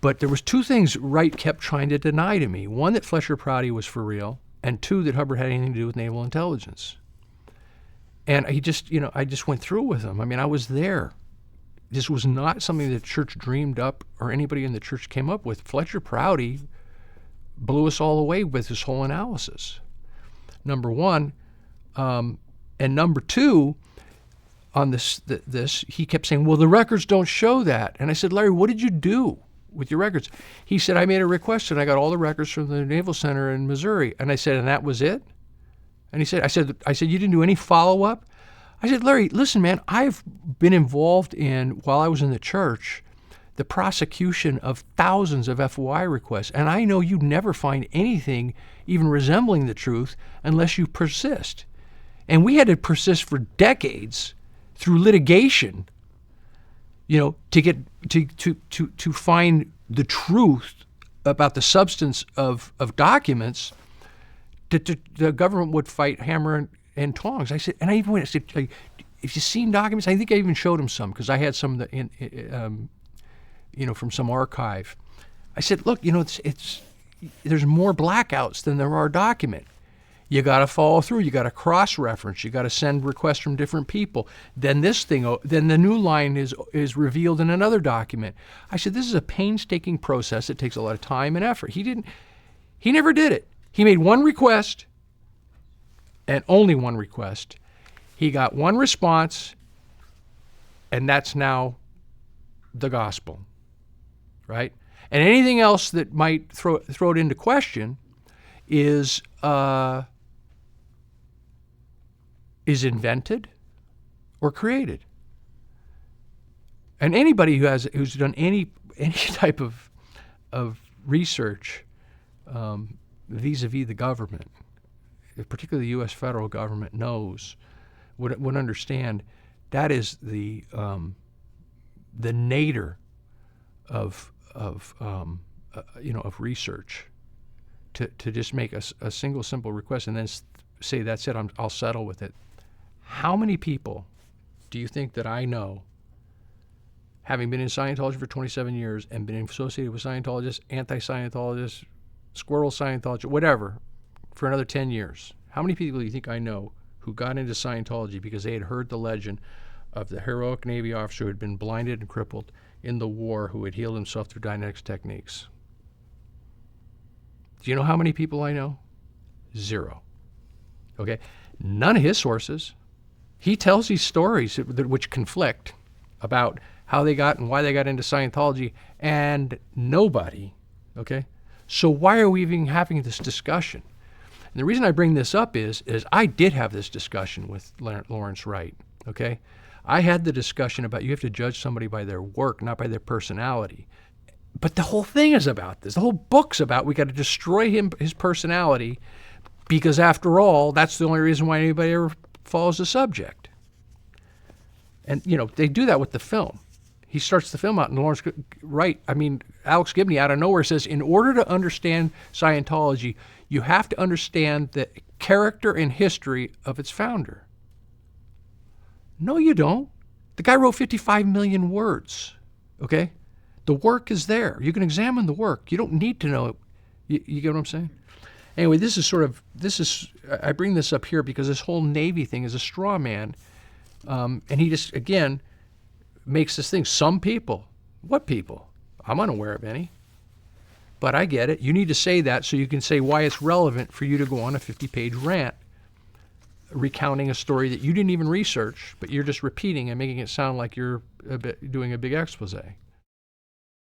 But there was two things Wright kept trying to deny to me. One, that Fletcher Prouty was for real, and two, that Hubbard had anything to do with naval intelligence. And he just, I just went through with him. I mean, I was there. This was not something the church dreamed up or anybody in the church came up with. Fletcher Prouty blew us all away with his whole analysis, number one. And number two, on this, he kept saying, well, the records don't show that. And I said, Larry, what did you do with your records? He said, I made a request and I got all the records from the Naval Center in Missouri. And I said, and that was it? And he said, I said, you didn't do any follow-up? I said, Larry, listen, man, I've been involved in, while I was in the church, the prosecution of thousands of FOI requests. And I know you'd never find anything even resembling the truth unless you persist. And we had to persist for decades through litigation, to get to find the truth about the substance of documents. The government would fight hammer and tongs. I said, and I even went, I said, if you've seen documents, I think I even showed him some because I had some that from some archive. I said, look, it's there's more blackouts than there are document. You got to follow through. You got to cross-reference. You got to send requests from different people. Then then the new line is revealed in another document. I said, this is a painstaking process. It takes a lot of time and effort. He never did it. He made one request, and only one request. He got one response, and that's now the gospel, right? And anything else that might throw it into question is invented or created. And anybody who's done any type of research vis-a-vis the government, particularly the U.S. federal government, would understand that is the nadir of research. To just make a single simple request and then say that's it, I'll settle with it. How many people do you think that I know, having been in Scientology for 27 years and been associated with Scientologists, anti-Scientologists, squirrel Scientologists, whatever, for another 10 years? How many people do you think I know who got into Scientology because they had heard the legend of the heroic Navy officer who had been blinded and crippled in the war, who had healed himself through dynamics techniques? Do you know how many people I know? 0. Okay? None of his sources. He tells these stories which conflict about how they got and why they got into Scientology, and nobody, okay? So why are we even having this discussion? And the reason I bring this up is I did have this discussion with Lawrence Wright, okay? I had the discussion about you have to judge somebody by their work, not by their personality. But the whole thing is about this. The whole book's about we got to destroy his personality because, after all, that's the only reason why anybody ever follows the subject. And, they do that with the film. He starts the film out, and Alex Gibney out of nowhere says, in order to understand Scientology, you have to understand the character and history of its founder. No, you don't. The guy wrote 55 million words, okay? The work is there. You can examine the work. You don't need to know it. You get what I'm saying? Anyway, I bring this up here because this whole Navy thing is a straw man. And he just, again, makes this thing. Some people. What people? I'm unaware of any. But I get it. You need to say that so you can say why it's relevant for you to go on a 50-page rant recounting a story that you didn't even research, but you're just repeating and making it sound like you're doing a big expose.